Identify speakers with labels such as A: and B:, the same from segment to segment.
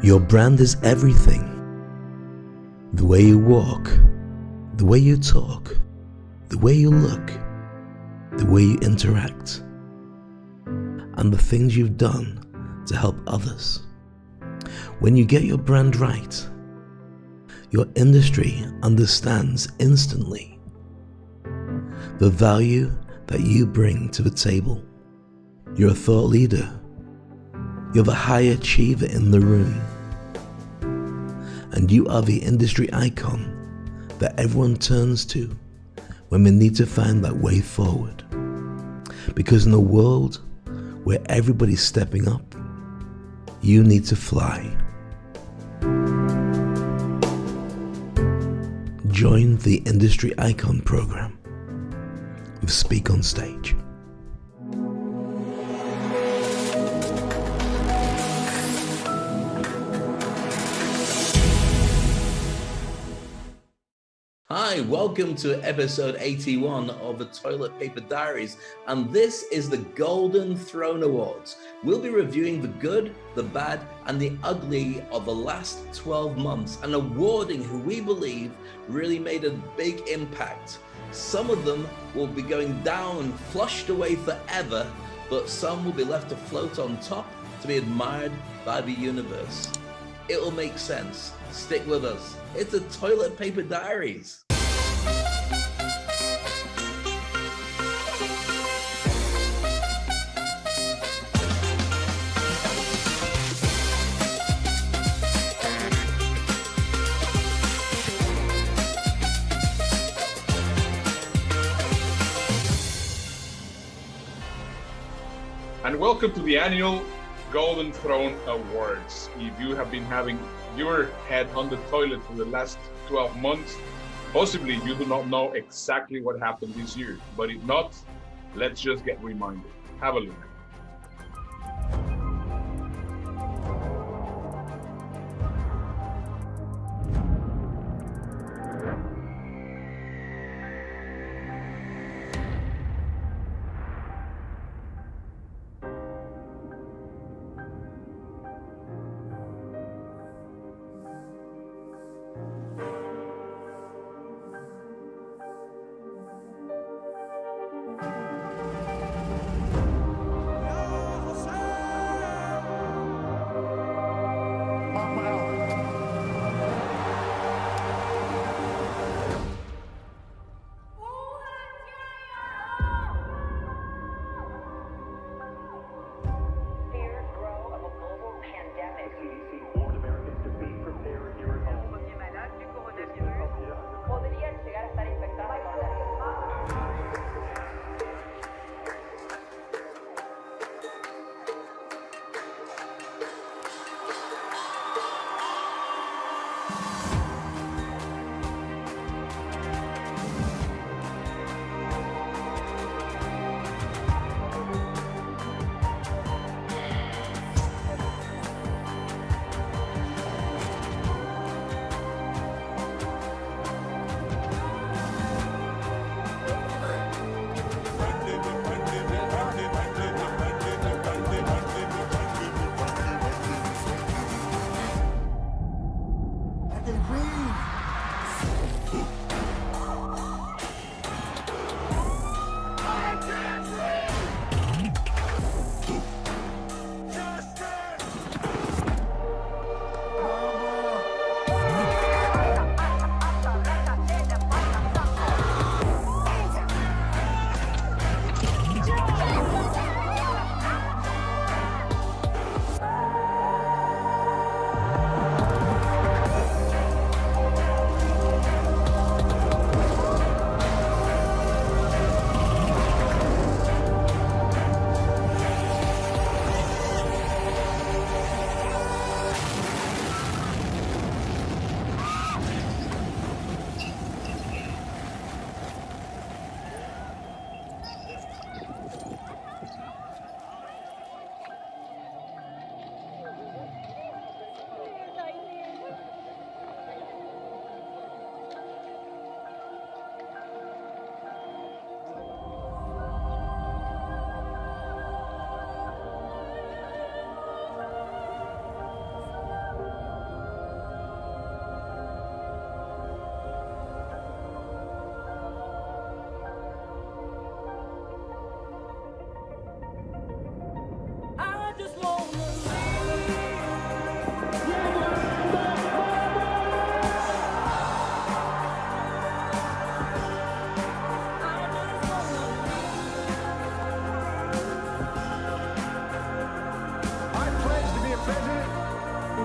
A: Your brand is everything. The way you walk, the way you talk, the way you look, the way you interact, and the things you've done to help others. When you get your brand right, your industry understands instantly the value that you bring to the table. You're a thought leader. You're the high achiever in the room. And you are the industry icon that everyone turns to when we need to find that way forward. Because in a world where everybody's stepping up, you need to fly. Join the Industry Icon program with Speak on Stage. Hi, welcome to episode 81 of the Toilet Paper Diaries, and this is the Golden Throne Awards. We'll be reviewing the good, the bad, and the ugly of the last 12 months and awarding who we believe really made a big impact. Some of them will be going down, flushed away forever, but some will be left to float on top to be admired by the universe. It will make sense. Stick with us. It's the Toilet Paper Diaries.
B: And welcome to the annual Golden Throne Awards. If you have been having your head on the toilet for the last 12 months, possibly you do not know exactly what happened this year. But if not, let's just get reminded. Have a look.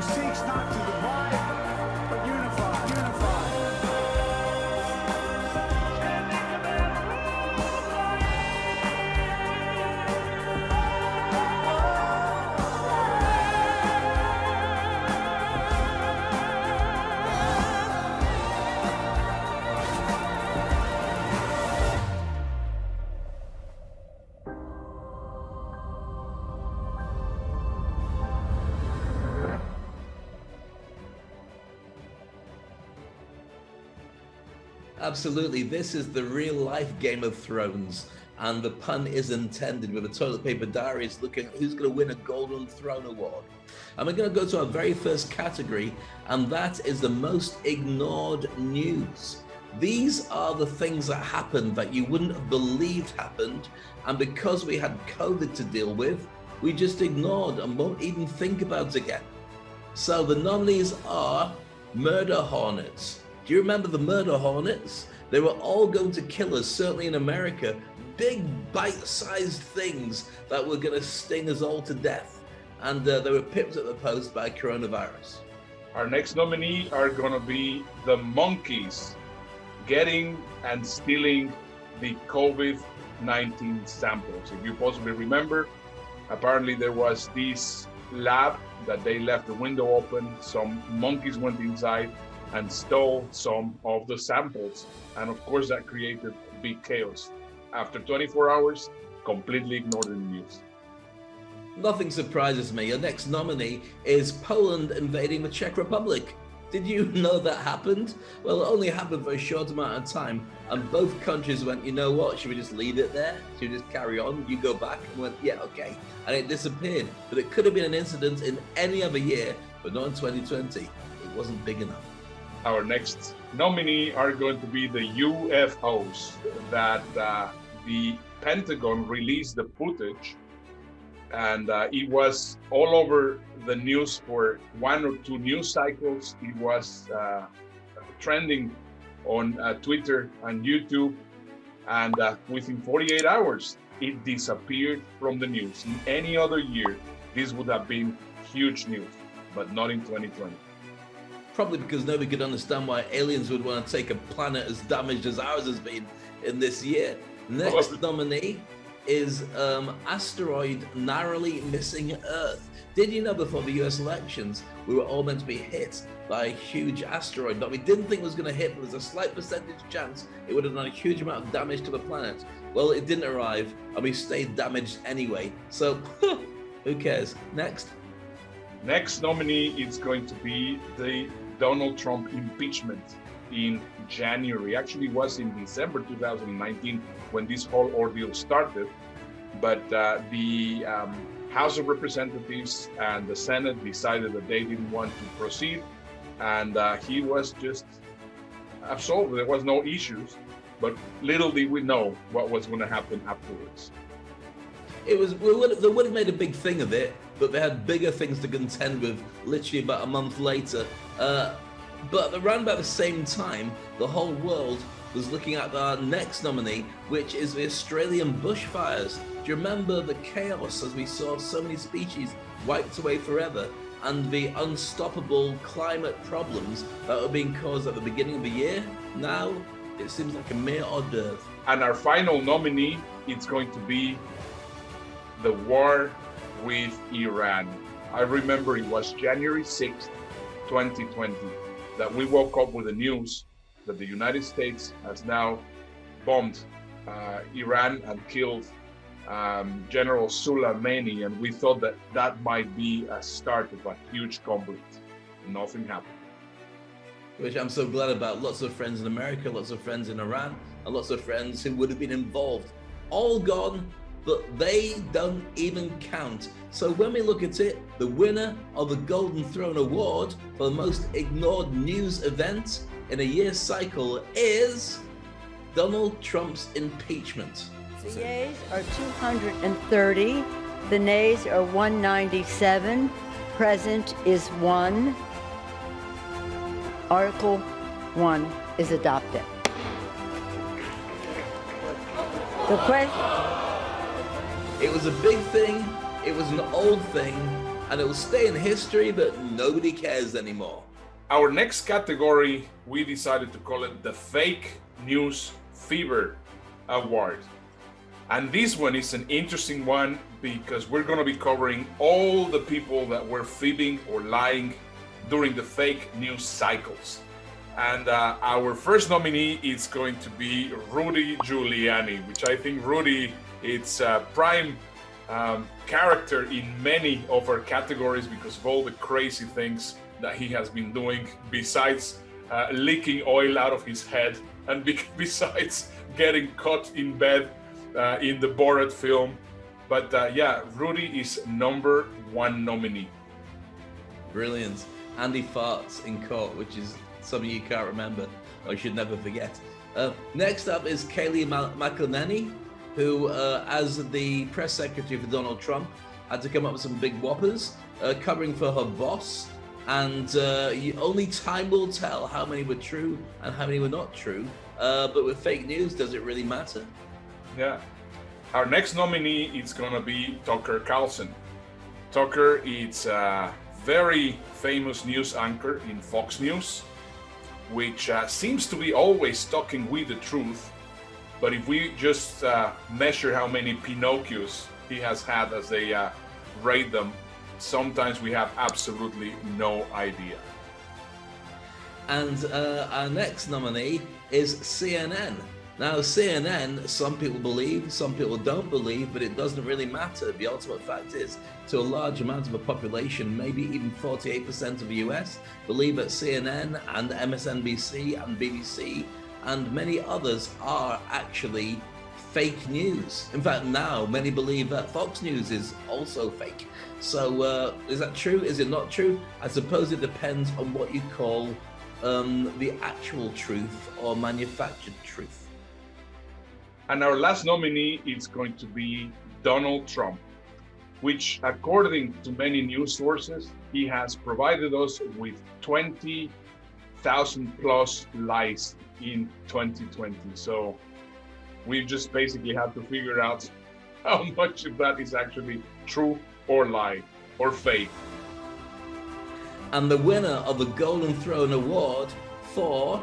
C: seeks not to divide, but unify.
A: Absolutely, this is the real life Game of Thrones, and the pun is intended with the Toilet Paper Diaries looking at who's going to win a Golden Throne Award. And we're going to go to our very first category, and that is the most ignored news. These are the things that happened that you wouldn't have believed happened, and because we had COVID to deal with, we just ignored and won't even think about it again. So the nominees are murder hornets. Do you remember the murder hornets? They were all going to kill us, certainly in America. Big bite-sized things that were going to sting us all to death. And they were pipped at the post by coronavirus.
B: Our next nominee are going to be the monkeys getting and stealing the COVID-19 samples. If you possibly remember, apparently there was this lab that they left the window open. Some monkeys went inside and stole some of the samples. And of course, that created big chaos. After 24 hours, completely ignored in the news.
A: Nothing surprises me. Your next nominee is Poland invading the Czech Republic. Did you know that happened? Well, it only happened for a short amount of time, and both countries went, you know what, should we just leave it there? Should we just carry on? You go back? And went, yeah, okay. And it disappeared. But it could have been an incident in any other year, but not in 2020. It wasn't big enough.
B: Our next nominee are going to be the UFOs that the Pentagon released the footage, and it was all over the news for 1 or 2 news cycles. It was trending on Twitter and YouTube, and within 48 hours, it disappeared from the news. In any other year, this would have been huge news, but not in 2020.
A: Probably because nobody could understand why aliens would want to take a planet as damaged as ours has been in this year. Next nominee is asteroid narrowly missing Earth. Did you know before the US elections, we were all meant to be hit by a huge asteroid that we didn't think was going to hit, but there's a slight percentage chance it would have done a huge amount of damage to the planet. Well, it didn't arrive, and we stayed damaged anyway. So, who cares? Next.
B: Next nominee is going to be the Donald Trump impeachment in January. Actually, it was in December 2019 when this whole ordeal started. But the House of Representatives and the Senate decided that they didn't want to proceed, and he was just absolved. There was no issues, but little did we know what was going to happen afterwards.
A: They would have made a big thing of it, but they had bigger things to contend with literally about a month later. But around about the same time, the whole world was looking at our next nominee, which is the Australian bushfires. Do you remember the chaos as we saw so many species wiped away forever, and the unstoppable climate problems that were being caused at the beginning of the year? Now, it seems like a mere hors d'oeuvre.
B: And our final nominee, it's going to be the war with Iran. I remember it was January 6th, 2020, that we woke up with the news that the United States has now bombed Iran and killed General Soleimani, and we thought that that might be a start of a huge conflict. Nothing happened.
A: Which I'm so glad about. Lots of friends in America, lots of friends in Iran, and lots of friends who would have been involved. All gone, but they don't even count. So when we look at it, the winner of the Golden Throne Award for the most ignored news event in a year cycle is Donald Trump's impeachment.
D: The yeas are 230, the nays are 197, present is 1. Article 1 is adopted. The question.
A: It was a big thing, it was an old thing, and it will stay in history, but nobody cares anymore.
B: Our next category, we decided to call it the Fake News Fever Award. And this one is an interesting one because we're going to be covering all the people that were fibbing or lying during the fake news cycles. And our first nominee is going to be Rudy Giuliani, which I think Rudy, it's a prime character in many of our categories because of all the crazy things that he has been doing, besides leaking oil out of his head and besides getting caught in bed in the Borat film. But yeah, Rudy is number one nominee.
A: Brilliant. Andy farts in court, which is something you can't remember or should never forget. Next up is Kayleigh McEnany, who, as the press secretary for Donald Trump, had to come up with some big whoppers, covering for her boss. And only time will tell how many were true and how many were not true. But with fake news, does it really matter?
B: Yeah. Our next nominee is going to be Tucker Carlson. Tucker is a very famous news anchor in Fox News, which seems to be always talking with the truth. But if we just measure how many Pinocchios he has had as they rate them, sometimes we have absolutely no idea.
A: And our next nominee is CNN. Now, CNN, some people believe, some people don't believe, but it doesn't really matter. The ultimate fact is, to a large amount of the population, maybe even 48% of the US, believe that CNN and MSNBC and BBC and many others are actually fake news. In fact, now many believe that Fox News is also fake. So is that true? Is it not true? I suppose it depends on what you call the actual truth or manufactured truth.
B: And our last nominee is going to be Donald Trump, which, according to many news sources, he has provided us with 20,000 plus lies in 2020. So we just basically have to figure out how much of that is actually true or lie or fake.
A: And the winner of the Golden Throne Award for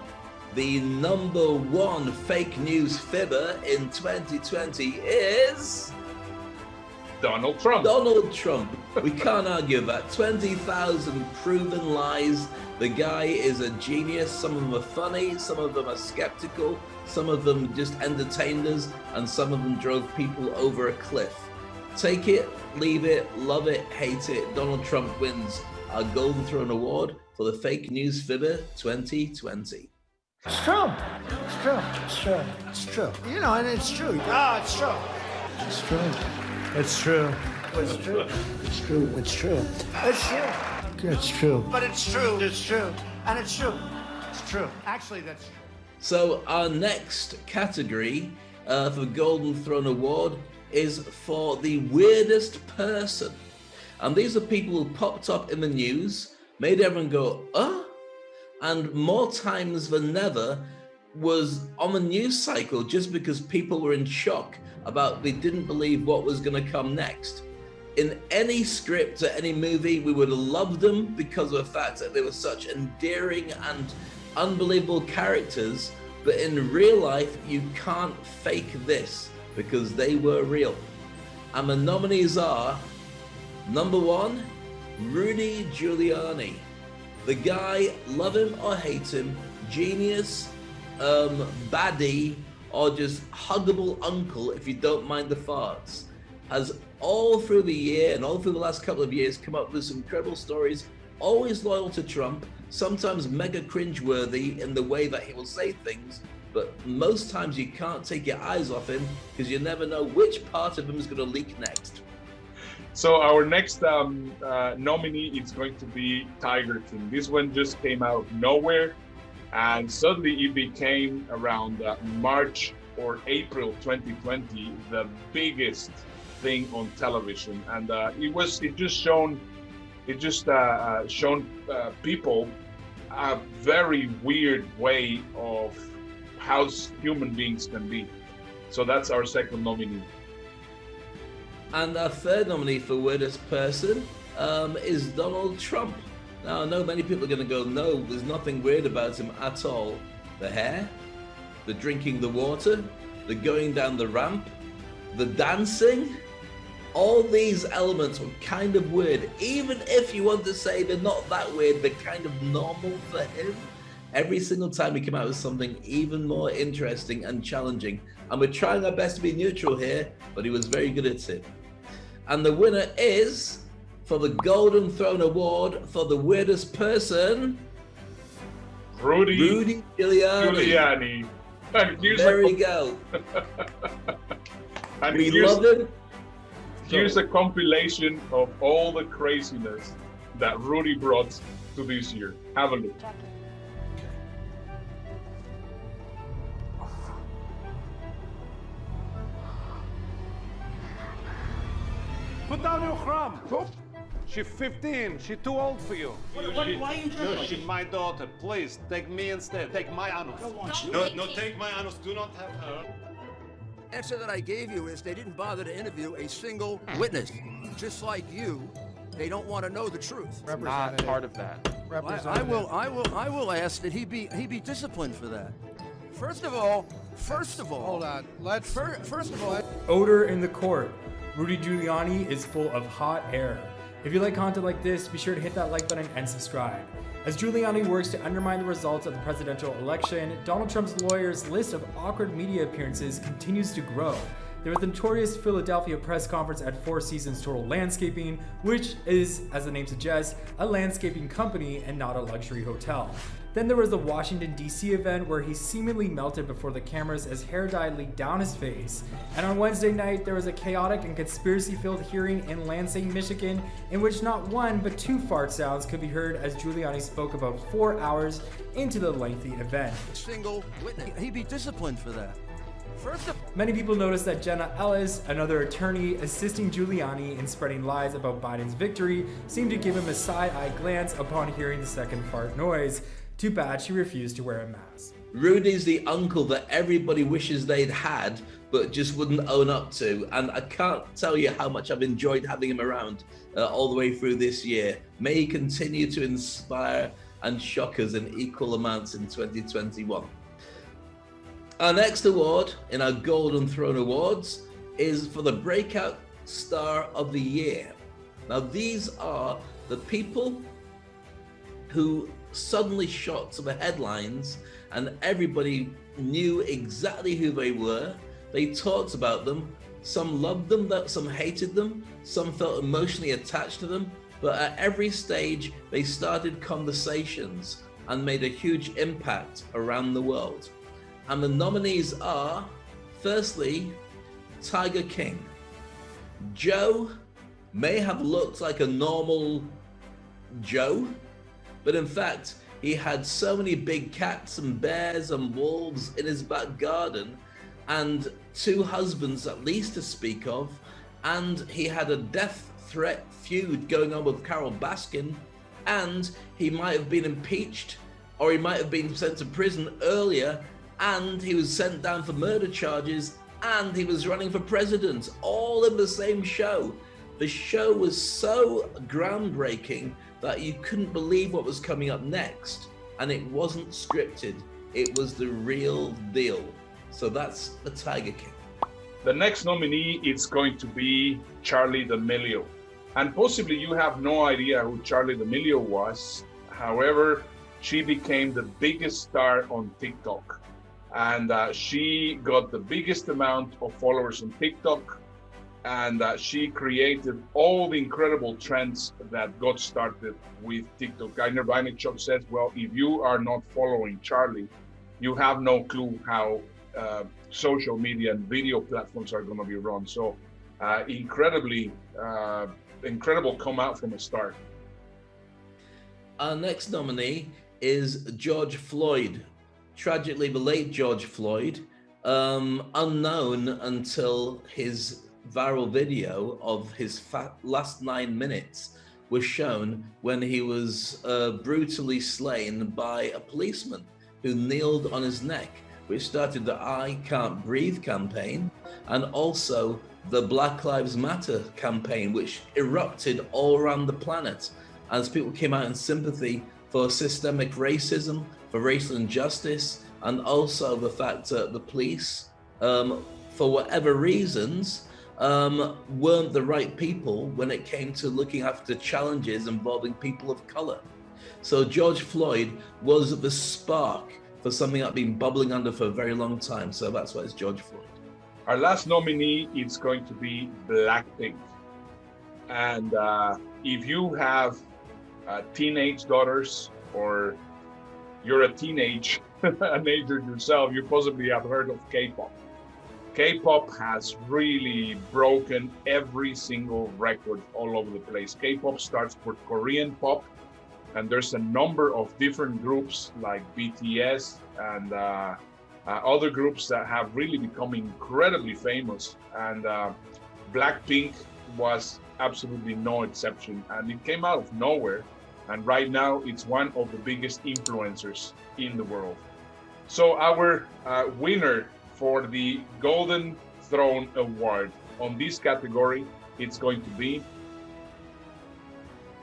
A: the number one fake news fibber in 2020 is
B: Donald Trump.
A: Donald Trump. We can't argue that. 20,000 proven lies. The guy is a genius. Some of them are funny, some of them are skeptical, some of them just entertained us, and some of them drove people over a cliff. Take it, leave it, love it, hate it. Donald Trump wins our Golden Throne Award for the Fake News Fibber 2020.
C: It's true. It's true. It's true. It's true. You know, and it's true. Ah, it's true. It's true. It's true. It's true. It's true. It's true. It's true. It's true. But it's true. It's true. And it's true. It's true. Actually, that's true.
A: So our next category for the Golden Throne Award is for the weirdest person. And these are people who popped up in the news, made everyone go, and more times than never was on the news cycle just because people were in shock about they didn't believe what was going to come next. In any script or any movie, we would have loved them because of the fact that they were such endearing and unbelievable characters, but in real life, you can't fake this because they were real. And the nominees are, number one, Rudy Giuliani. The guy, love him or hate him, genius, baddie, or just huggable uncle if you don't mind the farts, has all through the year and all through the last couple of years come up with some incredible stories, always loyal to Trump, sometimes mega cringeworthy in the way that he will say things, but most times you can't take your eyes off him because you never know which part of him is going to leak next.
B: So our next nominee is going to be Tiger King. This one just came out of nowhere, and suddenly it became around March or April 2020 the biggest thing on television, and it just shown people a very weird way of how human beings can be. So that's our second nominee.
A: And our third nominee for weirdest person is Donald Trump. Now, I know many people are going to go, no, there's nothing weird about him at all. The hair, the drinking the water, the going down the ramp, the dancing, all these elements were kind of weird. Even if you want to say they're not that weird, they're kind of normal for him. Every single time he came out with something even more interesting and challenging. And we're trying our best to be neutral here, but he was very good at it. And the winner is, for the Golden Throne Award for the weirdest person,
B: Rudy Giuliani.
A: There we go.
B: And
A: we love it.
B: Here's a compilation of all the craziness that Rudy brought to this year. Have a look.
E: Put down your crumb. She's 15. She's too old for you.
F: Why are you doing
E: No, she's my daughter. Please, take me instead. Take my anus. No, take my anus. Do not have her.
G: The answer that I gave you is they didn't bother to interview a single witness. Just like you, they don't want to know the truth.
H: Not part of that.
G: I will ask that he be disciplined for that. First of all,
C: Hold on.
G: first of all,
I: Odor in the court. Rudy Giuliani is full of hot air. If you like content like this, be sure to hit that like button and subscribe. As Giuliani works to undermine the results of the presidential election, Donald Trump's lawyers' list of awkward media appearances continues to grow. There was the notorious Philadelphia press conference at Four Seasons Total Landscaping, which is, as the name suggests, a landscaping company and not a luxury hotel. Then there was the Washington, D.C. event where he seemingly melted before the cameras as hair dye leaked down his face. And on Wednesday night, there was a chaotic and conspiracy-filled hearing in Lansing, Michigan, in which not one but two fart sounds could be heard as Giuliani spoke about 4 hours into the lengthy event.
G: single witness, he be disciplined for that.
I: Many people noticed that Jenna Ellis, another attorney assisting Giuliani in spreading lies about Biden's victory, seemed to give him a side-eye glance upon hearing the second fart noise. Too bad she refused to wear a mask.
A: Rudy's the uncle that everybody wishes they'd had, but just wouldn't own up to. And I can't tell you how much I've enjoyed having him around all the way through this year. May he continue to inspire and shock us in equal amounts in 2021. Our next award in our Golden Throne Awards is for the Breakout Star of the Year. Now, these are the people who suddenly shot to the headlines and everybody knew exactly who they were. They talked about them. Some loved them, some hated them, some felt emotionally attached to them, but at every stage they started conversations and made a huge impact around the world. And the nominees are, firstly, Tiger King. Joe may have looked like a normal Joe, but in fact, he had so many big cats and bears and wolves in his back garden, and 2 husbands at least to speak of, and he had a death threat feud going on with Carol Baskin, and he might have been impeached, or he might have been sent to prison earlier, and he was sent down for murder charges, and he was running for president, all in the same show. The show was so groundbreaking that you couldn't believe what was coming up next. And it wasn't scripted, it was the real deal. So that's the Tiger King.
B: The next nominee is going to be Charli D'Amelio. And possibly you have no idea who Charli D'Amelio was. However, she became the biggest star on TikTok. And she got the biggest amount of followers on TikTok. And she created all the incredible trends that got started with TikTok. Guiner Vaynerchuk says, well, if you are not following Charli, you have no clue how social media and video platforms are going to be run. So incredible come out from a start.
A: Our next nominee is George Floyd. Tragically, the late George Floyd, unknown until his viral video of his last 9 minutes was shown when he was brutally slain by a policeman who kneeled on his neck. which started the I Can't Breathe campaign, and also the Black Lives Matter campaign, which erupted all around the planet as people came out in sympathy for systemic racism, for racial injustice, and also the fact that the police, for whatever reasons, weren't the right people when it came to looking after challenges involving people of color. So George Floyd was the spark for something that's been bubbling under for a very long time. So that's why it's George Floyd.
B: Our last nominee is going to be Blackpink. And if you have teenage daughters, or you're a teenager yourself, you possibly have heard of K-pop. K-pop has really broken every single record all over the place. K-pop starts with Korean pop, and there's a number of different groups like BTS and other groups that have really become incredibly famous. And Blackpink was absolutely no exception, and it came out of nowhere. And right now, it's one of the biggest influencers in the world. So our winner for the Golden Throne Award on this category, it's going to be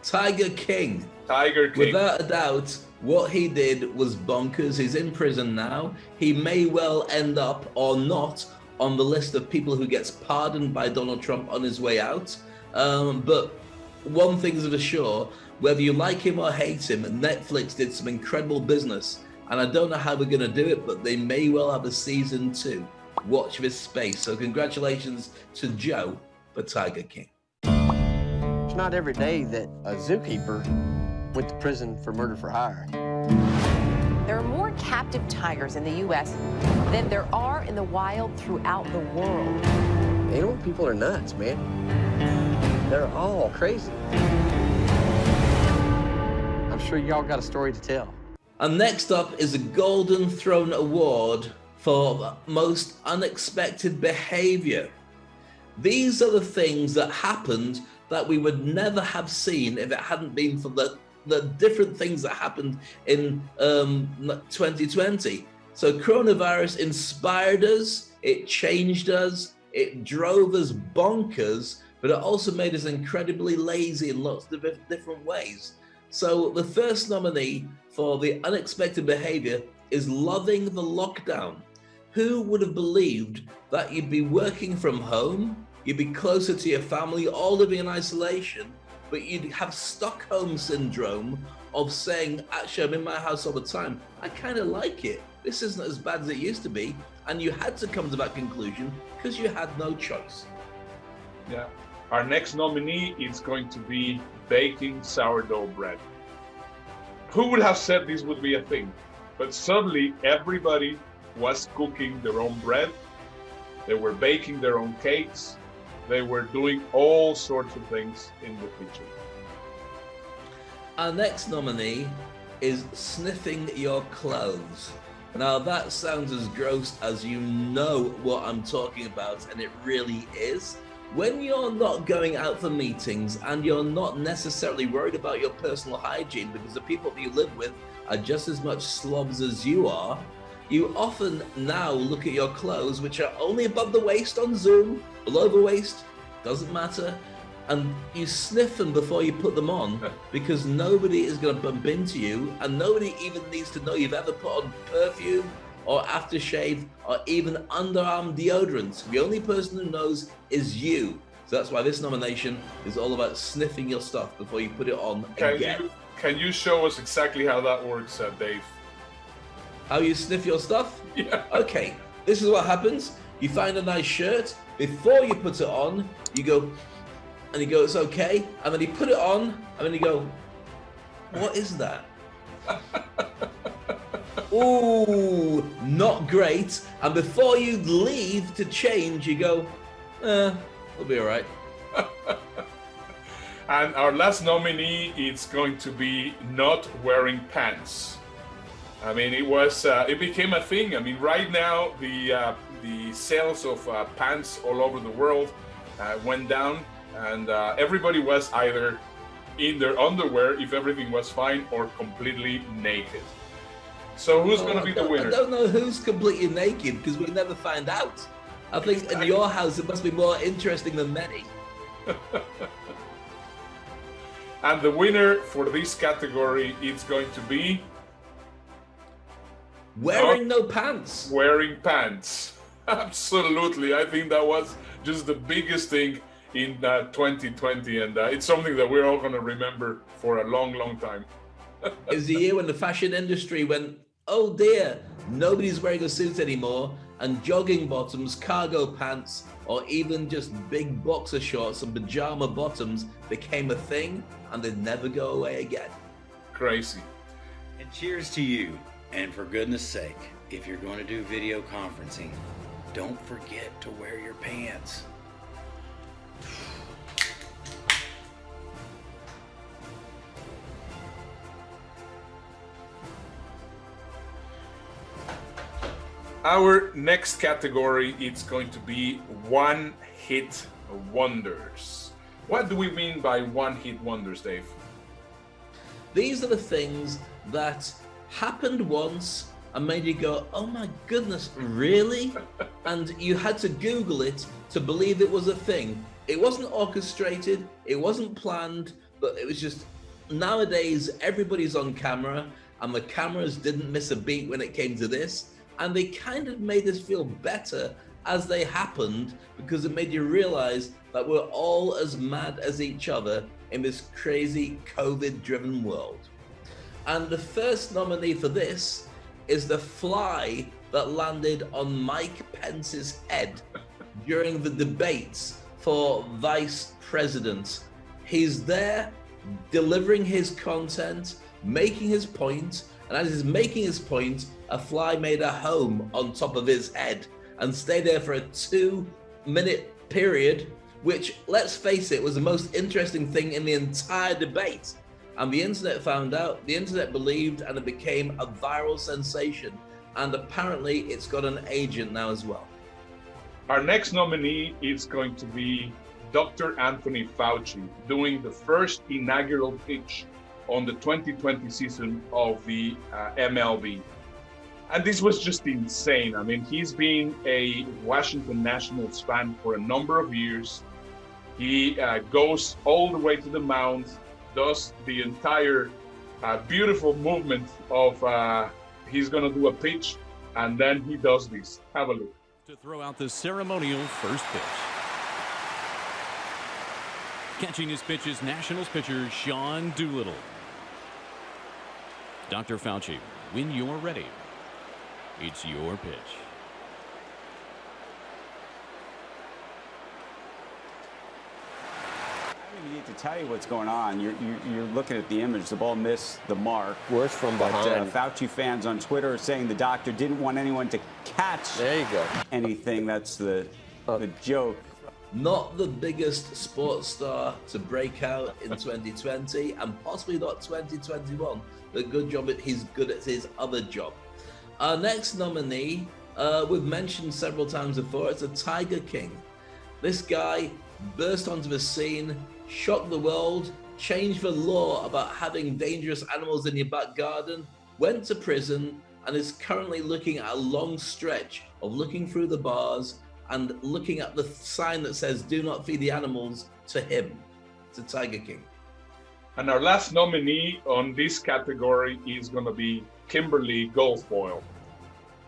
A: Tiger King.
B: Tiger King.
A: Without a doubt, what he did was bonkers. He's in prison now. He may well end up or not on the list of people who gets pardoned by Donald Trump on his way out. But one thing's for sure, whether you like him or hate him, Netflix did some incredible business. And I don't know how we're going to do it, but they may well have a season 2. Watch this space. So congratulations to Joe for Tiger King.
F: It's not every day that a zookeeper went to prison for murder for hire.
H: There are more captive tigers in the U.S. than there are in the wild throughout the world.
F: Animal people are nuts, man. They're all crazy. I'm sure y'all got a story to tell.
A: And next up is the Golden Throne Award for most unexpected behavior. These are the things that happened that we would never have seen if it hadn't been for the different things that happened in 2020. So coronavirus inspired us, it changed us, it drove us bonkers, but it also made us incredibly lazy in lots of different ways. So the first nominee for the unexpected behavior is loving the lockdown. Who would have believed that you'd be working from home, you'd be closer to your family, all living in isolation, but you'd have Stockholm syndrome of saying, actually, I'm in my house all the time. I kind of like it. This isn't as bad as it used to be. And you had to come to that conclusion because you had no choice.
B: Yeah. Our next nominee is going to be baking sourdough bread. Who would have said this would be a thing? But suddenly everybody was cooking their own bread. They were baking their own cakes. They were doing all sorts of things in the kitchen.
A: Our next nominee is sniffing your clothes. Now that sounds as gross as you know what I'm talking about, and it really is. When you're not going out for meetings and you're not necessarily worried about your personal hygiene because the people that you live with are just as much slobs as you are, you often now look at your clothes, which are only above the waist on Zoom, below the waist, doesn't matter, and you sniff them before you put them on because nobody is going to bump into you, and nobody even needs to know you've ever put on perfume or aftershave or even underarm deodorant. The only person who knows is you. So that's why this nomination is all about sniffing your stuff before you put it on again.
B: Can you show us exactly how that works, Dave?
A: How you sniff your stuff?
B: Yeah.
A: Okay, this is what happens. You find a nice shirt. Before you put it on, you go, and you go, it's okay. And then you put it on, and then you go, what is that? Ooh, not great. And before you leave to change, you go, we'll be all right.
B: And our last nominee is going to be not wearing pants. I mean, it became a thing. I mean, right now the sales of pants all over the world went down, and everybody was either in their underwear if everything was fine, or completely naked. So who's going to be the winner?
A: I don't know who's completely naked because we never find out. I think in your house it must be more interesting than many.
B: And the winner for this category is going to be...
A: Wearing no pants.
B: Wearing pants. Absolutely. I think that was just the biggest thing in 2020, and it's something that we're all going to remember for a long, long time.
A: It's the year when the fashion industry went, oh dear, nobody's wearing a suit anymore, and jogging bottoms, cargo pants, or even just big boxer shorts and pajama bottoms became a thing, and they'd never go away again.
B: Crazy.
J: And cheers to you. And for goodness sake, if you're going to do video conferencing, don't forget to wear your pants.
B: Our next category is going to be one-hit wonders. What do we mean by one-hit wonders, Dave?
A: These are the things that happened once and made you go, oh my goodness, really? And you had to Google it to believe it was a thing. It wasn't orchestrated, it wasn't planned, but it was just, nowadays everybody's on camera and the cameras didn't miss a beat when it came to this. And they kind of made us feel better as they happened because it made you realize that we're all as mad as each other in this crazy COVID-driven world. And the first nominee for this is the fly that landed on Mike Pence's head during the debates for vice president. He's there delivering his content, making his point, and as he's making his point, a fly made a home on top of his head and stayed there for a 2-minute period, which, let's face it, was the most interesting thing in the entire debate. And the internet found out, the internet believed, and it became a viral sensation. And apparently it's got an agent now as well.
B: Our next nominee is going to be Dr. Anthony Fauci doing the first inaugural pitch on the 2020 season of the MLB. And this was just insane. I mean, he's been a Washington Nationals fan for a number of years. He goes all the way to the mound, does the entire beautiful movement of he's going to do a pitch, and then he does this. Have a look.
K: To throw out the ceremonial first pitch. Catching his pitch is Nationals pitcher Sean Doolittle. Dr. Fauci, when you're ready, it's your pitch.
L: I don't need to tell you what's going on. You're looking at the image. The ball missed the mark.
F: Worse from behind.
L: Fauci fans on Twitter are saying the doctor didn't want anyone to catch
F: there you go.
L: anything. That's the joke.
A: Not the biggest sports star to break out in 2020 and possibly not 2021. But good job, he's good at his other job. Our next nominee, we've mentioned several times before, it's a Tiger King. This guy burst onto the scene, shocked the world, changed the law about having dangerous animals in your back garden, went to prison, and is currently looking at a long stretch of looking through the bars and looking at the sign that says, do not feed the animals, to him. It's a Tiger King.
B: And our last nominee on this category is going to be Kimberly Guilfoyle.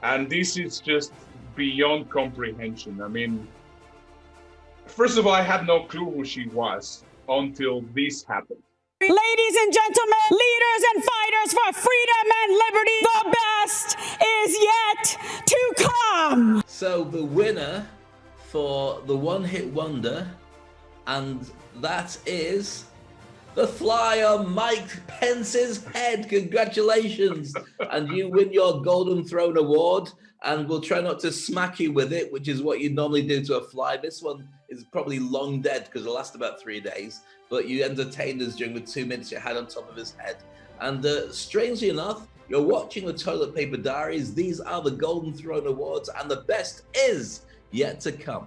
B: And this is just beyond comprehension. I mean, first of all, I had no clue who she was until this happened.
M: Ladies and gentlemen, leaders and fighters for freedom and liberty, the best is yet to come.
A: So the winner for the one-hit wonder, and that is the fly on Mike Pence's head. Congratulations. And you win your Golden Throne Award, and we'll try not to smack you with it, which is what you normally do to a fly. This one is probably long dead because it'll last about 3 days, but you entertained us during the 2 minutes you had on top of his head. And strangely enough, you're watching the Toilet Paper Diaries. These are the Golden Throne Awards, and the best is yet to come.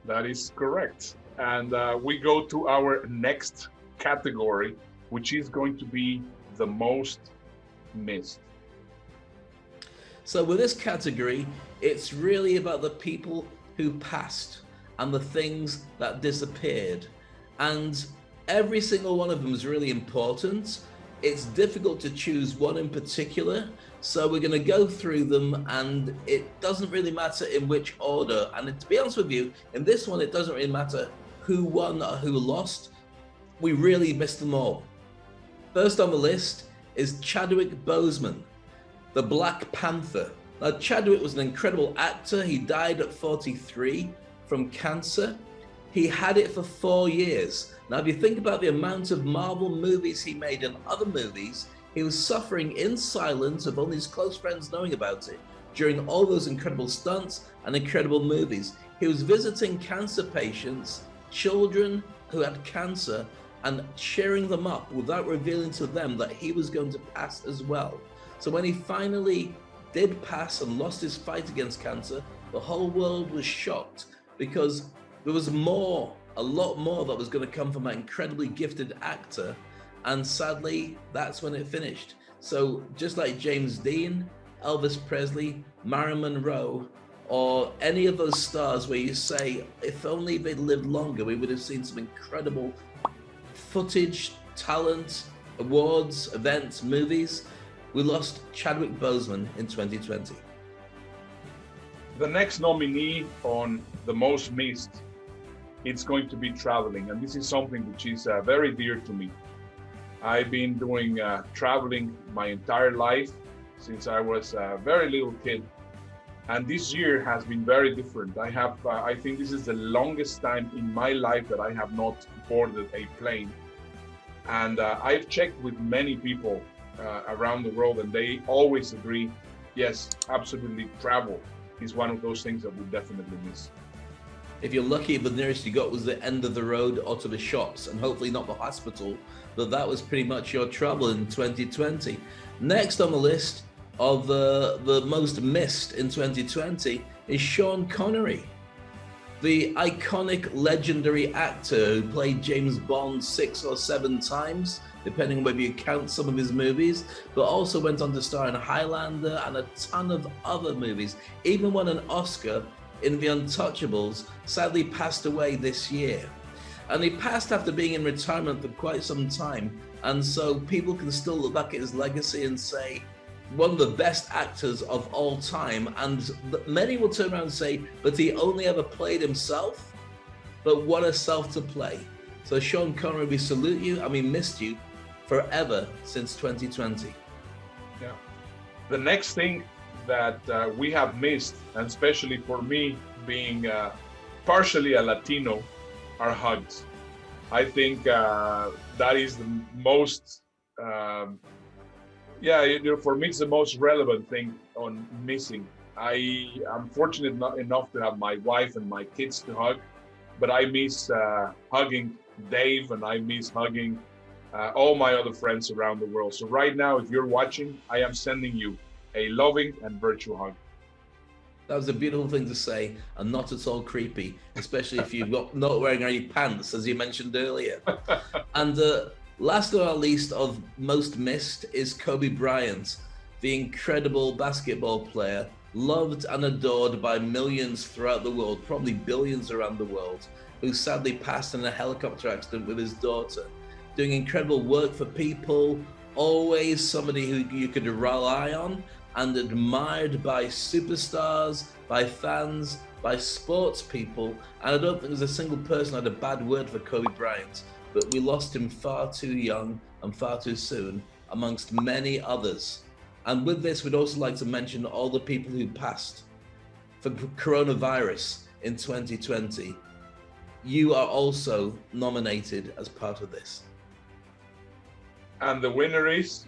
B: That is correct. And we go to our next category, which is going to be the most missed.
A: So with this category, it's really about the people who passed and the things that disappeared. And every single one of them is really important. It's difficult to choose one in particular. So we're going to go through them, and it doesn't really matter in which order. And to be honest with you, in this one, it doesn't really matter who won or who lost. We really missed them all. First on the list is Chadwick Boseman, the Black Panther. Now, Chadwick was an incredible actor. He died at 43 from cancer. He had it for 4 years. Now, if you think about the amount of Marvel movies he made and other movies, he was suffering in silence of only his close friends knowing about it during all those incredible stunts and incredible movies. He was visiting cancer patients, children who had cancer, and cheering them up without revealing to them that he was going to pass as well. So when he finally did pass and lost his fight against cancer, the whole world was shocked because there was more, a lot more that was going to come from that incredibly gifted actor. And sadly, that's when it finished. So just like James Dean, Elvis Presley, Marilyn Monroe, or any of those stars where you say, if only they'd lived longer, we would have seen some incredible footage, talent, awards, events, movies. We lost Chadwick Boseman in 2020.
B: The next nominee on the most missed, it's going to be traveling. And this is something which is very dear to me. I've been doing traveling my entire life since I was a very little kid. And this year has been very different. I think this is the longest time in my life that I have not boarded a plane. And I've checked with many people around the world, and they always agree, yes, absolutely, travel is one of those things that we definitely miss.
A: If you're lucky, the nearest you got was the end of the road or to the shops, and hopefully not the hospital, but that was pretty much your trouble in 2020. Next on the list of the most missed in 2020 is Sean Connery, the iconic, legendary actor who played James Bond 6 or 7 times, depending on whether you count some of his movies, but also went on to star in Highlander and a ton of other movies, even won an Oscar in The Untouchables, sadly passed away this year. And he passed after being in retirement for quite some time, and so people can still look back at his legacy and say, one of the best actors of all time. And many will turn around and say, but he only ever played himself. But what a self to play. So Sean Connery, we salute you and we missed you forever since 2020.
B: Yeah. The next thing that we have missed, and especially for me being partially a Latino, are hugs. I think that is the most for me, it's the most relevant thing on missing. I am fortunate enough to have my wife and my kids to hug, but I miss hugging Dave, and I miss hugging all my other friends around the world. So right now, if you're watching, I am sending you a loving and virtual hug.
A: That was a beautiful thing to say, and not at all creepy, especially if you're not wearing any pants, as you mentioned earlier. And last but not least of most missed is Kobe Bryant, the incredible basketball player, loved and adored by millions throughout the world, probably billions around the world, who sadly passed in a helicopter accident with his daughter, doing incredible work for people, always somebody who you could rely on and admired by superstars, by fans, by sports people. And I don't think there's a single person who had a bad word for Kobe Bryant. But we lost him far too young and far too soon, amongst many others. And with this, we'd also like to mention all the people who passed for coronavirus in 2020. You are also nominated as part of this.
B: And the winner is?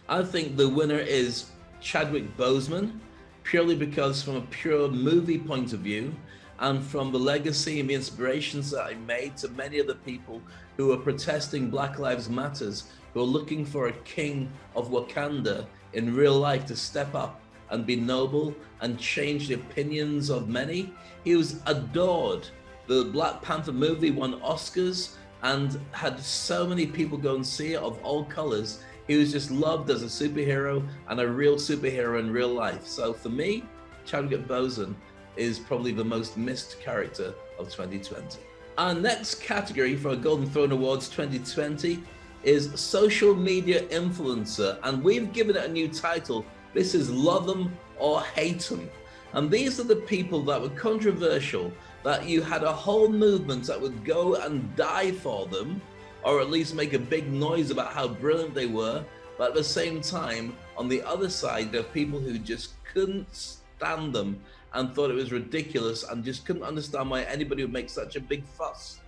A: I think the winner is Chadwick Boseman, purely because from a pure movie point of view, and from the legacy and the inspirations that I made to many of the people who are protesting Black Lives Matters, who are looking for a king of Wakanda in real life to step up and be noble and change the opinions of many. He was adored. The Black Panther movie won Oscars and had so many people go and see it of all colors. He was just loved as a superhero and a real superhero in real life. So for me, Chadwick Boseman is probably the most missed character of 2020. Our next category for Golden Throne Awards 2020 is social media influencer, and we've given it a new title. This is Love 'Em or Hate 'Em. And these are the people that were controversial, that you had a whole movement that would go and die for them, or at least make a big noise about how brilliant they were. But at the same time, on the other side, there are people who just couldn't stand them and thought it was ridiculous and just couldn't understand why anybody would make such a big fuss.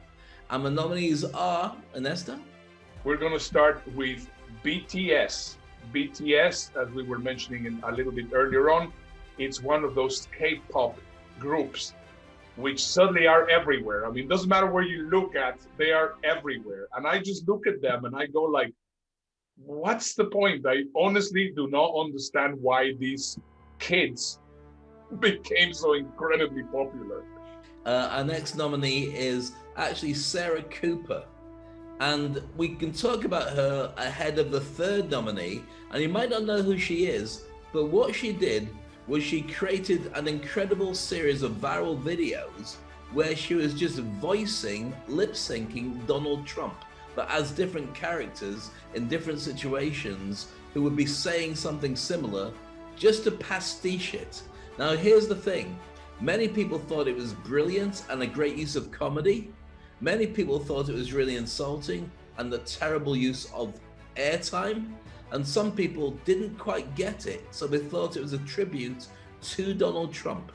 A: And the nominees are, Ernesto?
B: We're going to start with BTS. BTS, as we were mentioning a little bit earlier on, it's one of those K-pop groups which suddenly are everywhere. I mean, it doesn't matter where you look at, they are everywhere. And I just look at them and I go like, what's the point? I honestly do not understand why these kids became so incredibly popular.
A: Our next nominee is actually Sarah Cooper. And we can talk about her ahead of the third nominee. And you might not know who she is, but what she did was she created an incredible series of viral videos where she was just voicing, lip syncing Donald Trump, but as different characters in different situations who would be saying something similar just to pastiche it. Now, here's the thing. Many people thought it was brilliant and a great use of comedy. Many people thought it was really insulting and the terrible use of airtime. And some people didn't quite get it, so they thought it was a tribute to Donald Trump.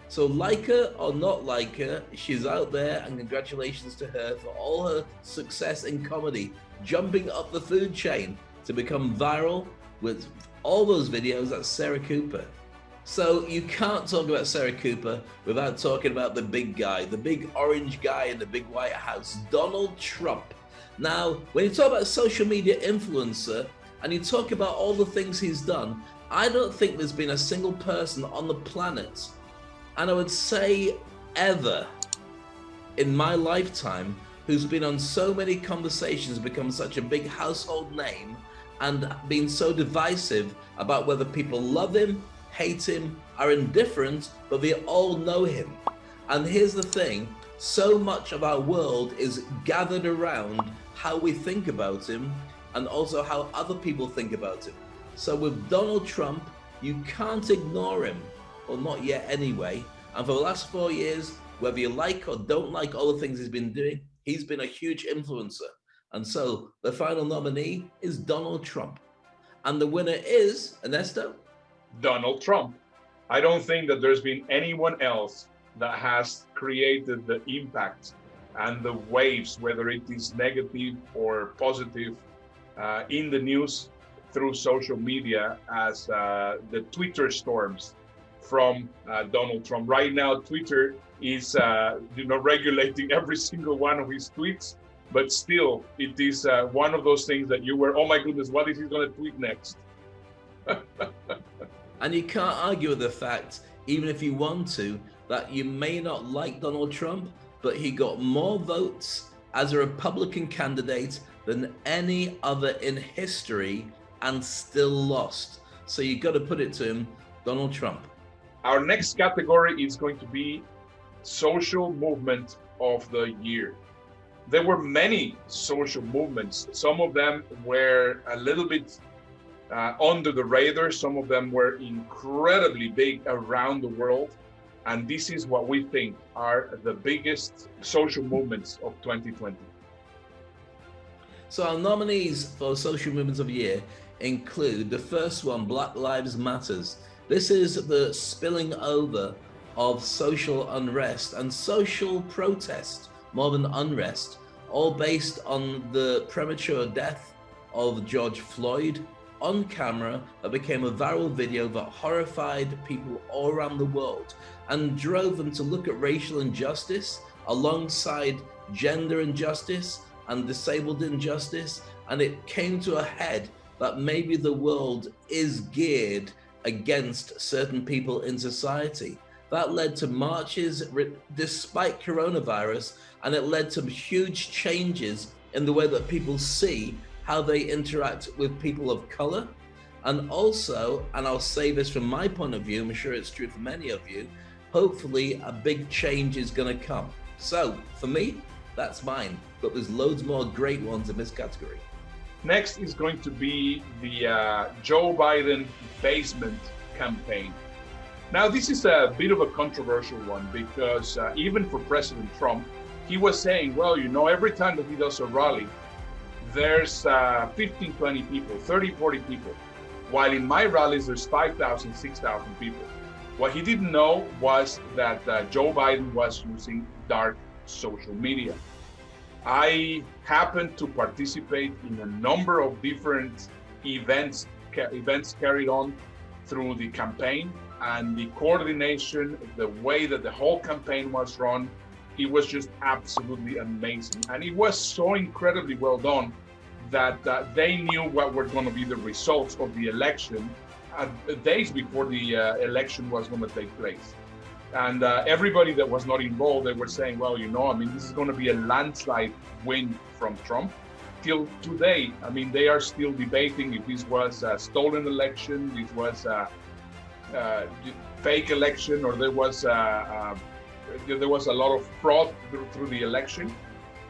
A: So like her or not like her, she's out there, and congratulations to her for all her success in comedy, jumping up the food chain to become viral with all those videos. That's Sarah Cooper. So you can't talk about Sarah Cooper without talking about the big guy, the big orange guy in the big White House, Donald Trump. Now, when you talk about social media influencer, and you talk about all the things he's done, I don't think there's been a single person on the planet, and I would say ever, in my lifetime, who's been on so many conversations, become such a big household name, and been so divisive about whether people love him, hate him, are indifferent, but they all know him. And here's the thing, so much of our world is gathered around how we think about him, and also how other people think about him. So with Donald Trump, you can't ignore him, or not yet anyway. And for the last 4 years, whether you like or don't like all the things he's been doing, he's been a huge influencer. And so the final nominee is Donald Trump. And the winner is, Ernesto?
B: Donald Trump. I don't think that there's been anyone else that has created the impact and the waves, whether it is negative or positive, in the news through social media as the Twitter storms from Donald Trump. Right now, Twitter is regulating every single one of his tweets, but still, it is one of those things that you were, oh my goodness, what is he going to tweet next?
A: And you can't argue with the fact, even if you want to, that you may not like Donald Trump, but he got more votes as a Republican candidate than any other in history and still lost. So you got to put it to him, Donald Trump.
B: Our next category is going to be social movement of the year. There were many social movements. Some of them were a little bit under the radar. Some of them were incredibly big around the world. And this is what we think are the biggest social movements of 2020.
A: So our nominees for Social Movements of the Year include the first one, Black Lives Matters. This is the spilling over of social unrest and social protest, more than unrest, all based on the premature death of George Floyd on camera, that became a viral video that horrified people all around the world and drove them to look at racial injustice alongside gender injustice and disabled injustice. And it came to a head that maybe the world is geared against certain people in society. That led to marches despite coronavirus, and it led to huge changes in the way that people see how they interact with people of color. And also, and I'll say this from my point of view, I'm sure it's true for many of you, hopefully a big change is going to come. So for me, that's mine, but there's loads more great ones in this category.
B: Next is going to be the Joe Biden basement campaign. Now, this is a bit of a controversial one because even for President Trump, he was saying, well, you know, every time that he does a rally, there's 15, 20 people, 30, 40 people. While in my rallies, there's 5,000, 6,000 people. What he didn't know was that Joe Biden was using dark social media. I happened to participate in a number of different events carried on through the campaign, and the coordination, the way that the whole campaign was run, it was just absolutely amazing. And it was so incredibly well done that they knew what were going to be the results of the election days before the election was going to take place. And everybody that was not involved, they were saying, well, you know, I mean, this is going to be a landslide win from Trump. Till today, I mean, they are still debating if this was a stolen election, this was a fake election, or there was a lot of fraud through the election.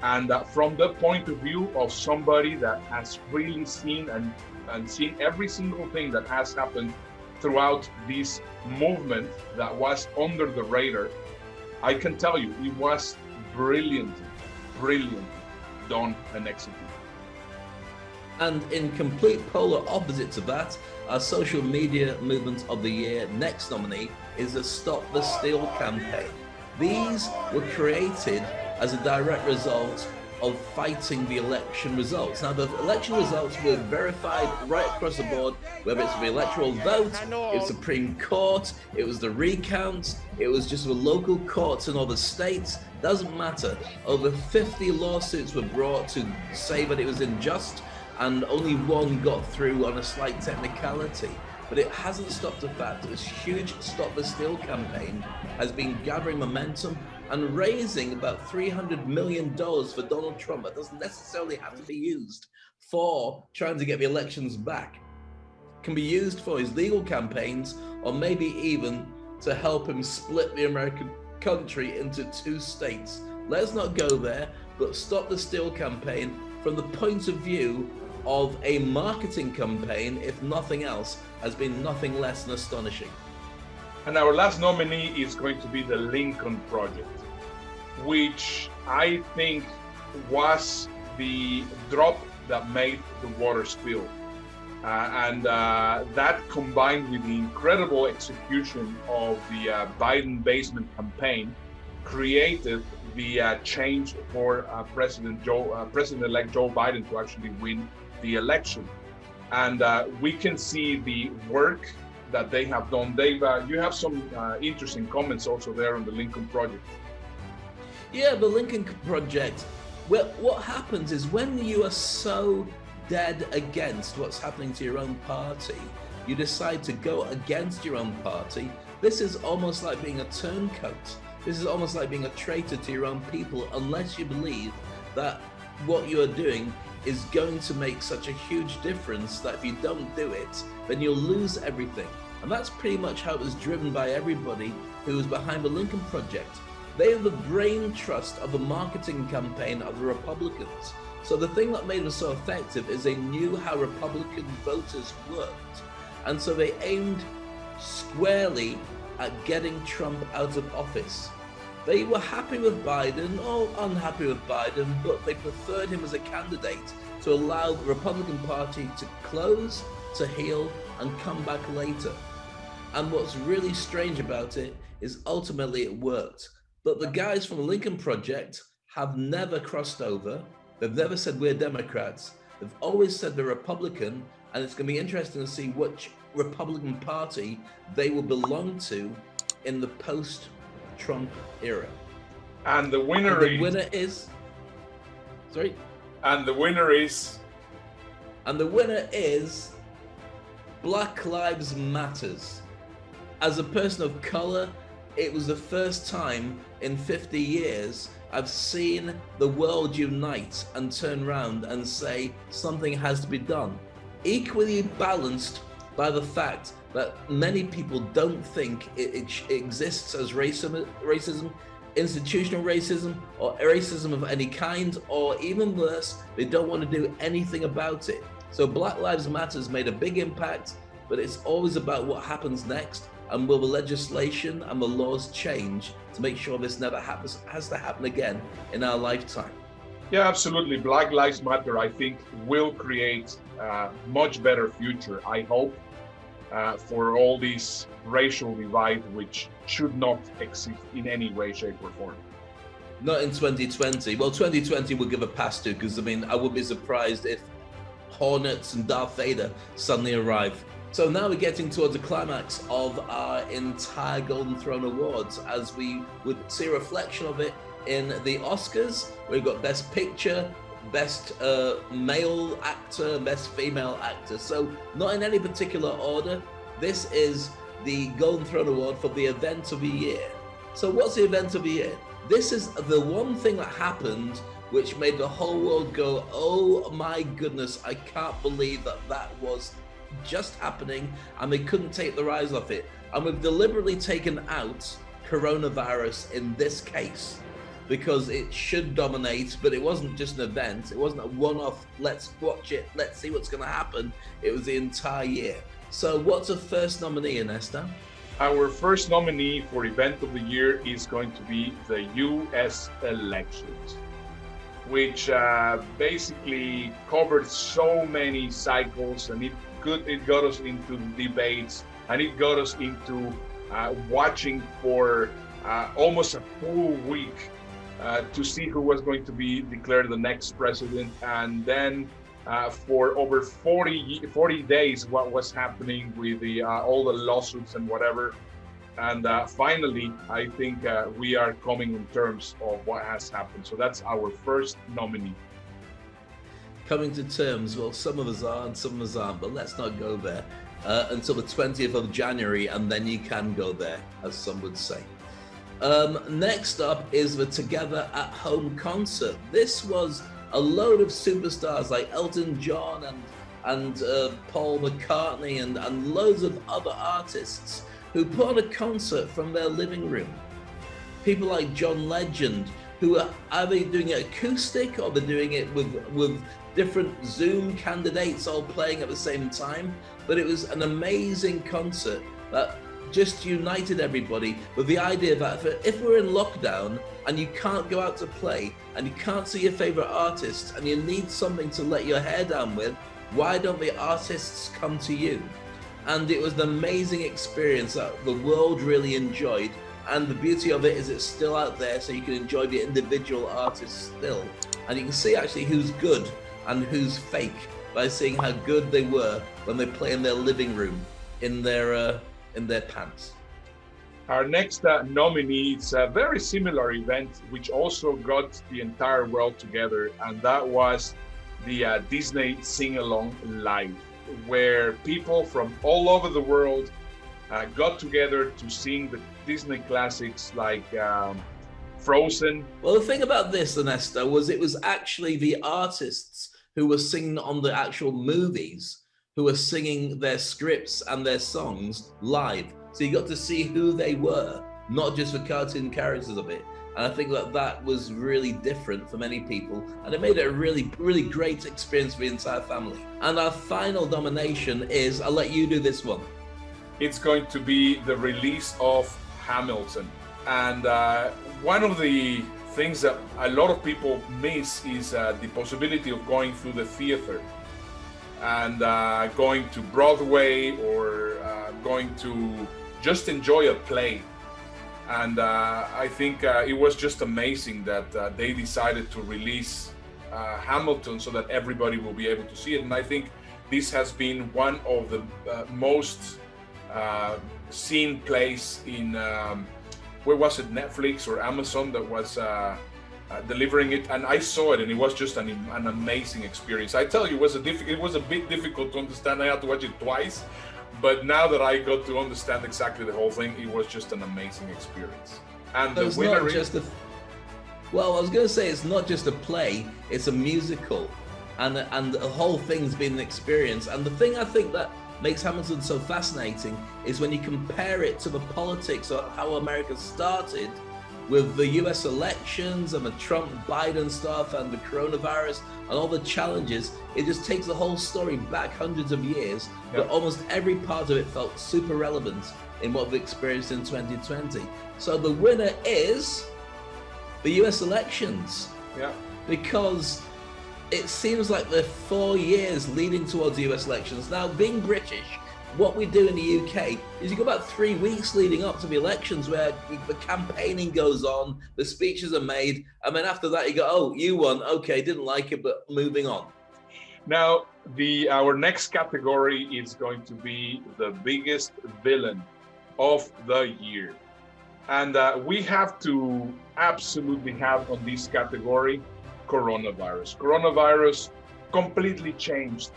B: And from the point of view of somebody that has really seen and seen every single thing that has happened throughout this movement that was under the radar, I can tell you it was brilliant done and executed.
A: And in complete polar opposite to that, our social media movement of the year next nominee is the Stop the Steal campaign. These were created as a direct result of fighting the election results. Now, the election results were verified right across the board, whether it's the electoral vote, it was Supreme Court, it was the recounts, it was just the local courts in all the states, doesn't matter. Over 50 lawsuits were brought to say that it was unjust, and only one got through on a slight technicality. But it hasn't stopped the fact that this huge Stop the Steal campaign has been gathering momentum and raising about $300 million for Donald Trump. That doesn't necessarily have to be used for trying to get the elections back. It can be used for his legal campaigns, or maybe even to help him split the American country into 2 states. Let's not go there, but Stop the Steal campaign from the point of view of a marketing campaign, if nothing else, has been nothing less than astonishing.
B: And our last nominee is going to be the Lincoln Project, which I think was the drop that made the water spill. And that, combined with the incredible execution of the Biden basement campaign, created the change for President-elect Joe Biden to actually win the election. And we can see the work that they have done. Dave, you have some interesting comments also there on the Lincoln Project.
A: Yeah, the Lincoln Project. Well, what happens is when you are so dead against what's happening to your own party, you decide to go against your own party. This is almost like being a turncoat. This is almost like being a traitor to your own people, unless you believe that what you are doing is going to make such a huge difference that if you don't do it, then you'll lose everything. And that's pretty much how it was driven by everybody who was behind the Lincoln Project. They are the brain trust of the marketing campaign of the Republicans. So the thing that made them so effective is they knew how Republican voters worked. And so they aimed squarely at getting Trump out of office. They were happy with Biden, or unhappy with Biden, but they preferred him as a candidate to allow the Republican Party to close, to heal, and come back later. And what's really strange about it is ultimately it worked. But the guys from the Lincoln Project have never crossed over. They've never said we're Democrats. They've always said they're Republican, and it's going to be interesting to see which Republican Party they will belong to in the post-Trump era.
B: And the winner
A: is... Sorry?
B: And the winner is...
A: And the winner is Black Lives Matters. As a person of color, it was the first time in 50 years, I've seen the world unite and turn around and say something has to be done. Equally balanced by the fact that many people don't think it exists as racism, institutional racism, or racism of any kind, or even worse, they don't want to do anything about it. So Black Lives Matter's made a big impact, but it's always about what happens next, and will the legislation and the laws change to make sure this never has to happen again in our lifetime.
B: Yeah, absolutely. Black Lives Matter, I think, will create a much better future, I hope, for all these racial divide, which should not exist in any way, shape, or form.
A: Not in 2020. Well, 2020 will give a pass to, because I mean, I would be surprised if Hornets and Darth Vader suddenly arrive. So now we're getting towards the climax of our entire Golden Throne Awards, as we would see a reflection of it in the Oscars. We've got Best Picture, Best Male Actor, Best Female Actor. So not in any particular order. This is the Golden Throne Award for the event of the year. So what's the event of the year? This is the one thing that happened which made the whole world go, oh my goodness, I can't believe that was just happening, and they couldn't take their eyes off it. And we've deliberately taken out coronavirus in this case because it should dominate, but it wasn't just an event. It wasn't a one-off, let's watch it, let's see what's going to happen. It was the entire year. So what's the first nominee, Ernesto?
B: Our first nominee for Event of the Year is going to be the US elections, which basically covered so many cycles, and it got us into debates, and it got us into watching for almost a full week to see who was going to be declared the next president, and then for over 40 days what was happening with all the lawsuits and whatever. And finally, I think we are coming in terms of what has happened. So that's our first nominee.
A: Coming to terms, well, some of us are and some of us aren't, but let's not go there until the 20th of January, and then you can go there, as some would say. Next up is the Together at Home concert. This was a load of superstars like Elton John and Paul McCartney and loads of other artists who put on a concert from their living room. People like John Legend, who are either doing it acoustic or they're doing it with different Zoom candidates all playing at the same time. But it was an amazing concert that just united everybody with the idea that if we're in lockdown and you can't go out to play and you can't see your favorite artists and you need something to let your hair down with, why don't the artists come to you? And it was an amazing experience that the world really enjoyed. And the beauty of it is it's still out there, so you can enjoy the individual artists still. And you can see actually who's good and who's fake by seeing how good they were when they play in their living room in their pants.
B: Our next nominee is a very similar event, which also got the entire world together, and that was the Disney Sing-Along Live, where people from all over the world got together to sing the Disney classics like Frozen.
A: Well, the thing about this, Ernesto, was it was actually the artists who were singing on the actual movies who were singing their scripts and their songs live. So you got to see who they were, not just the cartoon characters of it. And I think that was really different for many people. And it made it a really, really great experience for the entire family. And our final nomination is, I'll let you do this one.
B: It's going to be the release of Hamilton. And one of the things that a lot of people miss is the possibility of going through the theater and going to Broadway or going to just enjoy a play. And I think it was just amazing that they decided to release Hamilton so that everybody will be able to see it. And I think this has been one of the most seen plays in, where was it, Netflix or Amazon that was delivering it. And I saw it and it was just an amazing experience. I tell you, it was a bit difficult to understand. I had to watch it twice. But now that I got to understand exactly the whole thing, it was just an amazing experience. And
A: So
B: the
A: it's
B: winner
A: not
B: is...
A: just a. Well, I was going to say it's not just a play; it's a musical, and the whole thing's been an experience. And the thing I think that makes Hamilton so fascinating is when you compare it to the politics of how America started, with the U.S. elections and the Trump-Biden stuff and the coronavirus and all the challenges. It just takes the whole story back hundreds of years, but almost every part of it felt super relevant in what we've experienced in 2020. So the winner is the US elections.
B: Yeah.
A: Because it seems like the 4 years leading towards the US elections. Now, being British, what we do in the UK is you go about 3 weeks leading up to the elections where the campaigning goes on, the speeches are made, and then after that you go, oh, you won, okay, didn't like it, but moving on.
B: Now, our next category is going to be the biggest villain of the year. And we have to absolutely have on this category coronavirus. Coronavirus completely changed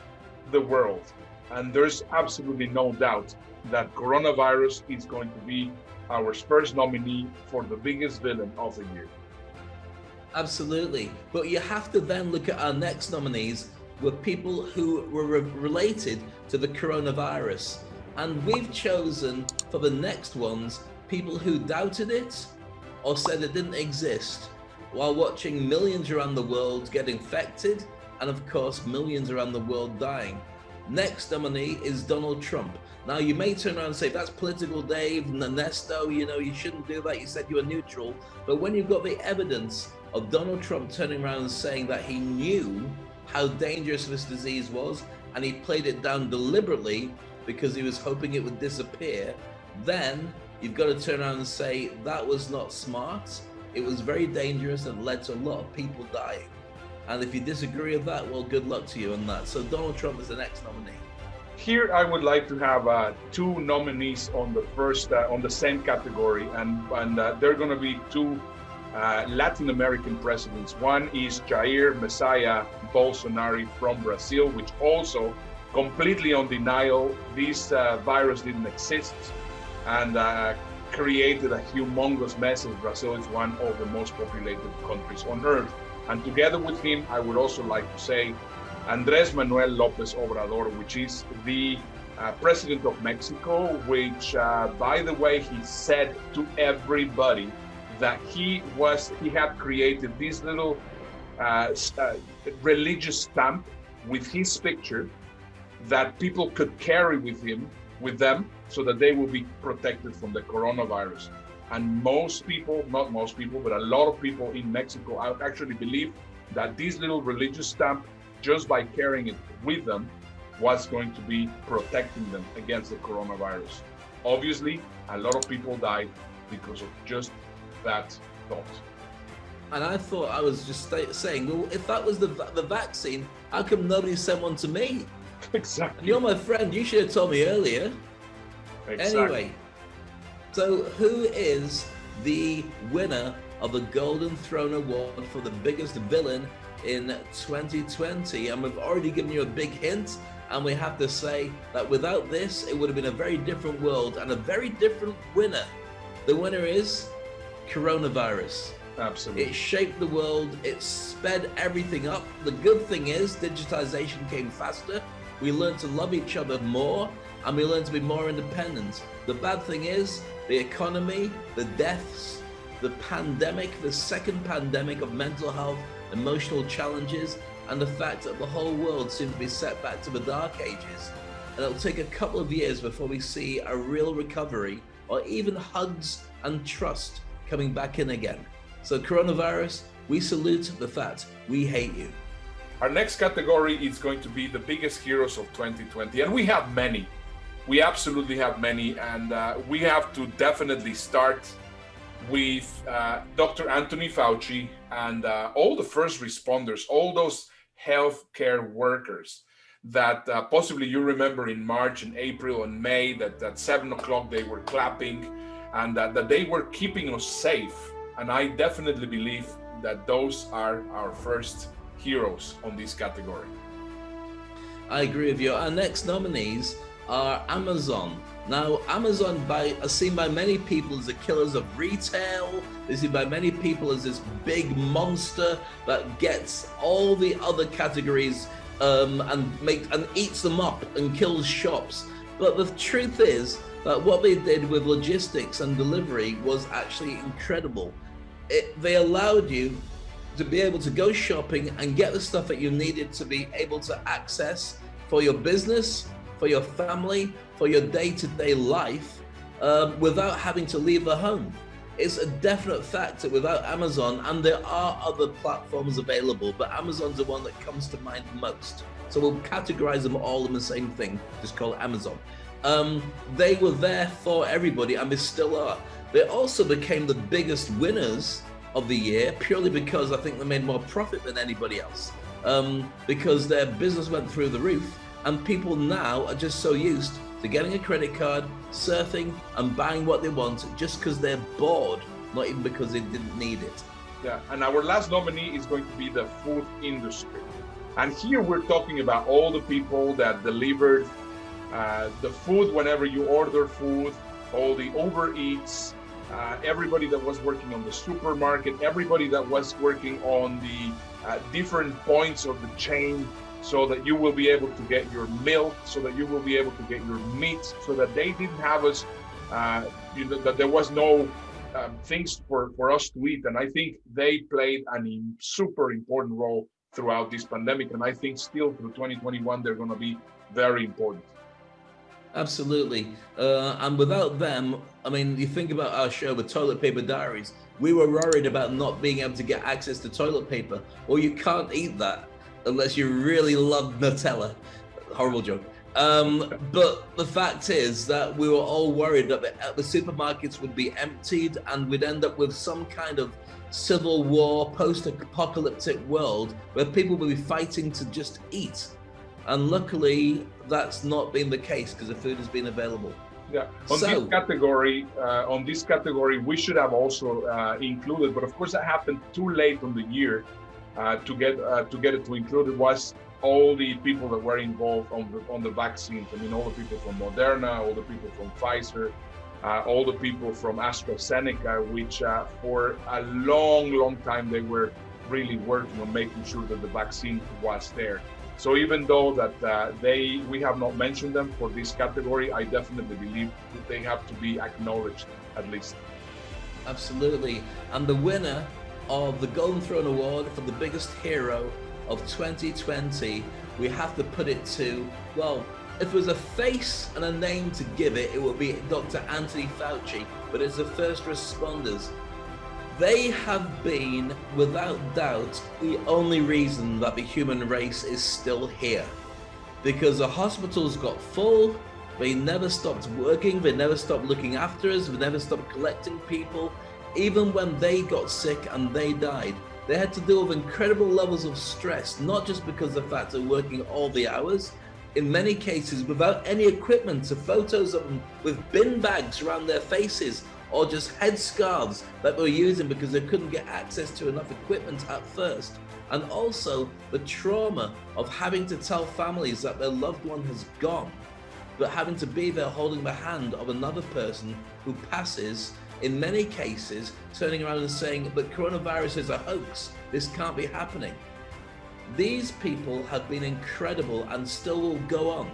B: the world. And there's absolutely no doubt that coronavirus is going to be our first nominee for the biggest villain of the year.
A: Absolutely. But you have to then look at our next nominees with people who were related to the coronavirus. And we've chosen for the next ones people who doubted it or said it didn't exist, while watching millions around the world get infected and, of course, millions around the world dying. Next nominee is Donald Trump. Now, you may turn around and say, that's political, Dave, Ernesto, you shouldn't do that. You said you were neutral. But when you've got the evidence of Donald Trump turning around and saying that he knew how dangerous this disease was, and he played it down deliberately because he was hoping it would disappear, then you've got to turn around and say that was not smart. It was very dangerous and led to a lot of people dying. And if you disagree with that, well, good luck to you on that. So Donald Trump is the next nominee.
B: Here, I would like to have two nominees on the first, on the same category, and they're going to be two Latin American presidents. One is Jair Messiah Bolsonaro from Brazil, which also completely on denial this virus didn't exist, and created a humongous mess, as Brazil is one of the most populated countries on earth. And together with him, I would also like to say Andrés Manuel López Obrador, which is the president of Mexico, which, by the way, he said to everybody that he had created this little religious stamp with his picture that people could carry with them, so that they will be protected from the coronavirus. And most people, not most people, but a lot of people in Mexico actually believe that this little religious stamp, just by carrying it with them, was going to be protecting them against the coronavirus. Obviously, a lot of people died because of just that thought.
A: And I thought I was just saying, well, if that was the vaccine, how come nobody sent one to me?
B: Exactly.
A: And you're my friend, you should have told me earlier.
B: Exactly.
A: Anyway, so who is the winner of the Golden Throne Award for the biggest villain in 2020? And we've already given you a big hint, and we have to say that without this, it would have been a very different world and a very different winner. The winner is coronavirus.
B: Absolutely.
A: It shaped the world, it sped everything up. The good thing is digitization came faster. We learned to love each other more, and we learned to be more independent. The bad thing is the economy, the deaths, the pandemic, the second pandemic of mental health, emotional challenges, and the fact that the whole world seems to be set back to the dark ages. And it'll take a couple of years before we see a real recovery or even hugs and trust coming back in again. So coronavirus, we salute the fact we hate you.
B: Our next category is going to be the biggest heroes of 2020, and we have many. We absolutely have many, and we have to definitely start with Dr. Anthony Fauci and all the first responders, all those healthcare workers that possibly you remember in March and April and May that at 7 o'clock they were clapping, and that they were keeping us safe. And I definitely believe that those are our first heroes on this category.
A: I agree with you. Our next nominees are Amazon, Now, Amazon are seen by many people as the killers of retail. They're seen by many people as this big monster that gets all the other categories and eats them up and kills shops. But the truth is that what they did with logistics and delivery was actually incredible. They allowed you to be able to go shopping and get the stuff that you needed to be able to access for your business, for your family, for your day-to-day life, without having to leave the home. It's a definite fact that without Amazon, and there are other platforms available, but Amazon's the one that comes to mind most. So we'll categorize them all in the same thing, just call it Amazon. They were there for everybody, and they still are. They also became the biggest winners of the year, purely because I think they made more profit than anybody else, because their business went through the roof, and people now are just so used to getting a credit card, surfing, and buying what they want just because they're bored, not even because they didn't need it.
B: Yeah, and our last nominee is going to be the food industry. And here we're talking about all the people that delivered the food whenever you order food, all the overeats, everybody that was working on the supermarket, everybody that was working on the different points of the chain, so that you will be able to get your milk, so that you will be able to get your meat, so that they didn't have us, that there was no things for us to eat. And I think they played a super important role throughout this pandemic. And I think still through 2021, they're going to be very important.
A: Absolutely. And without them, I mean, you think about our show with Toilet Paper Diaries, we were worried about not being able to get access to toilet paper. Well, you can't eat that unless you really love Nutella. Horrible joke. But the fact is that we were all worried that the supermarkets would be emptied and we'd end up with some kind of civil war, post-apocalyptic world where people would be fighting to just eat. And luckily, that's not been the case because the food has been available.
B: Yeah, on this category, we should have also included, but of course that happened too late on the year to get it to include. It was all the people that were involved on the vaccines. I mean, all the people from Moderna, all the people from Pfizer, all the people from AstraZeneca, which for a long time they were really working on making sure that the vaccine was there. So even though that we have not mentioned them for this category, I definitely believe that they have to be acknowledged at least.
A: Absolutely. And the winner of the Golden Throne Award for the biggest hero of 2020, we have to put it to, well, if there was a face and a name to give it, it would be Dr. Anthony Fauci, but it's the first responders. They have been, without doubt, the only reason that the human race is still here. Because the hospitals got full, they never stopped working, they never stopped looking after us, they never stopped collecting people. Even when they got sick and they died, they had to deal with incredible levels of stress, not just because of the fact they're working all the hours, in many cases without any equipment, so photos of them with bin bags around their faces, or just headscarves that they were using because they couldn't get access to enough equipment at first. And also the trauma of having to tell families that their loved one has gone, but having to be there holding the hand of another person who passes, in many cases turning around and saying that coronavirus is a hoax, this can't be happening. These people have been incredible and still will go on.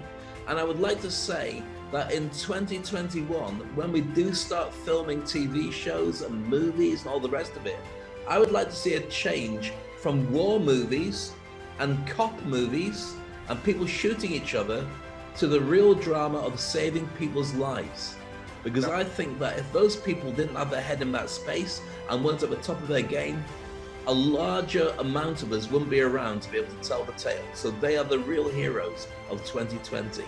A: And I would like to say that in 2021, when we do start filming TV shows and movies and all the rest of it, I would like to see a change from war movies and cop movies and people shooting each other to the real drama of saving people's lives. Because I think that if those people didn't have their head in that space and weren't at the top of their game, a larger amount of us wouldn't be around to be able to tell the tale. So they are the real heroes of 2020.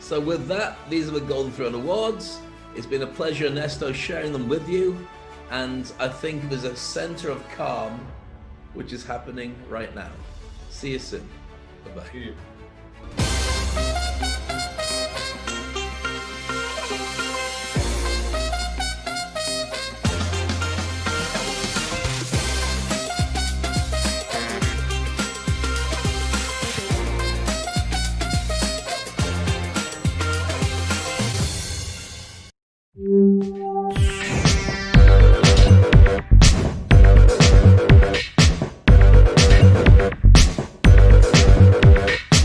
A: So with that, these are the Golden Throne Awards. It's been a pleasure, Ernesto, sharing them with you. And I think there's a center of calm, which is happening right now. See you soon. Bye-bye.
B: See you.